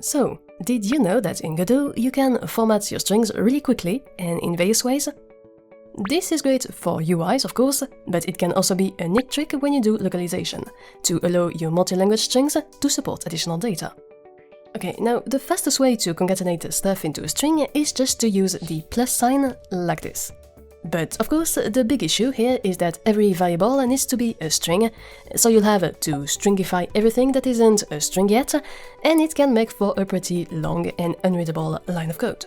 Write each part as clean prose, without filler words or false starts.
So, did you know that in Godot you can format your strings really quickly and in various ways? This is great for UIs, of course, but it can also be a neat trick when you do localization, to allow your multi-language strings to support additional data. Okay, now the fastest way to concatenate stuff into a string is just to use the plus sign like this. But of course, the big issue here is that every variable needs to be a string, so you'll have to stringify everything that isn't a string yet, and it can make for a pretty long and unreadable line of code.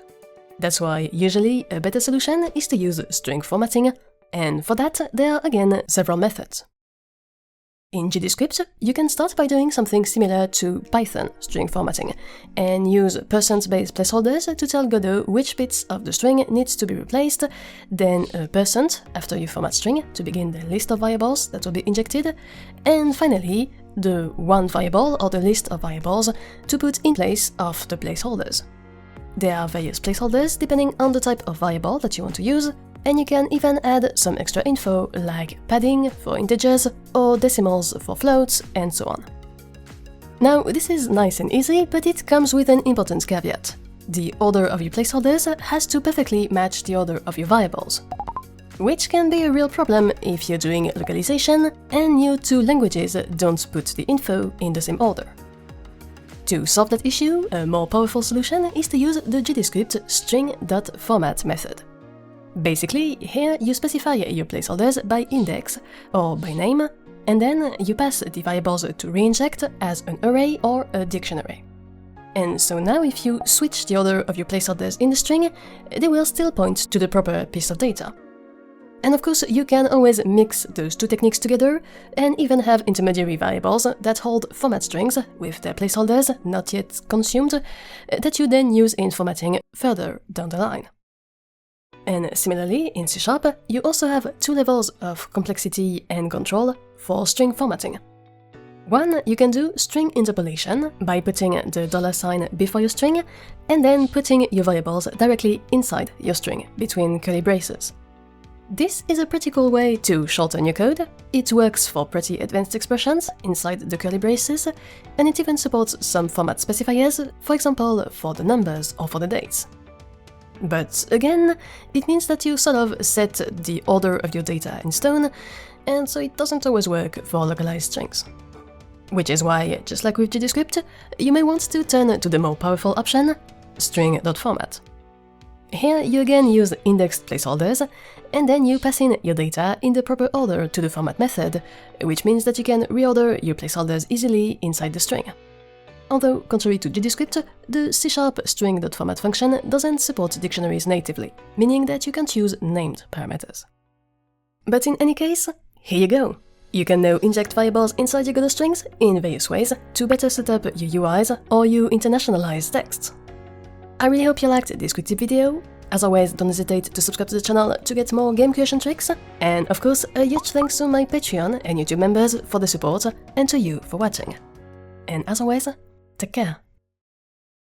That's why usually a better solution is to use string formatting, and for that there are again several methods. In GDScript, you can start by doing something similar to Python string formatting, and use %-based placeholders to tell Godot which bits of the string needs to be replaced, then a % after you format string to begin the list of variables that will be injected, and finally the one variable or the list of variables to put in place of the placeholders. There are various placeholders depending on the type of variable that you want to use, and you can even add some extra info like padding for integers or decimals for floats and so on. Now, this is nice and easy, but it comes with an important caveat. The order of your placeholders has to perfectly match the order of your variables, which can be a real problem if you're doing localization and your two languages don't put the info in the same order. To solve that issue, a more powerful solution is to use the GDScript string.format method. Basically, here you specify your placeholders by index or by name, and then you pass the variables to reinject as an array or a dictionary. And so now if you switch the order of your placeholders in the string, they will still point to the proper piece of data. And of course, you can always mix those two techniques together and even have intermediary variables that hold format strings with their placeholders not yet consumed that you then use in formatting further down the line. And similarly, in C#, you also have two levels of complexity and control for string formatting. One, you can do string interpolation by putting the $sign before your string and then putting your variables directly inside your string between curly braces. This is a pretty cool way to shorten your code. It works for pretty advanced expressions inside the curly braces, and it even supports some format specifiers, for example for the numbers or for the dates. But again, it means that you sort of set the order of your data in stone, and so it doesn't always work for localized strings. Which is why, just like with GDScript, you may want to turn to the more powerful option, string.format. Here you again use indexed placeholders, and then you pass in your data in the proper order to the format method, which means that you can reorder your placeholders easily inside the string. Although, contrary to GDScript, the C# string.format function doesn't support dictionaries natively, meaning that you can't use named parameters. But in any case, here you go! You can now inject variables inside your Godot strings in various ways to better set up your UIs or your internationalized texts. I really hope you liked this quick tip video. As always, don't hesitate to subscribe to the channel to get more game creation tricks, and of course, a huge thanks to my Patreon and YouTube members for the support, and to you for watching. And as always, take care.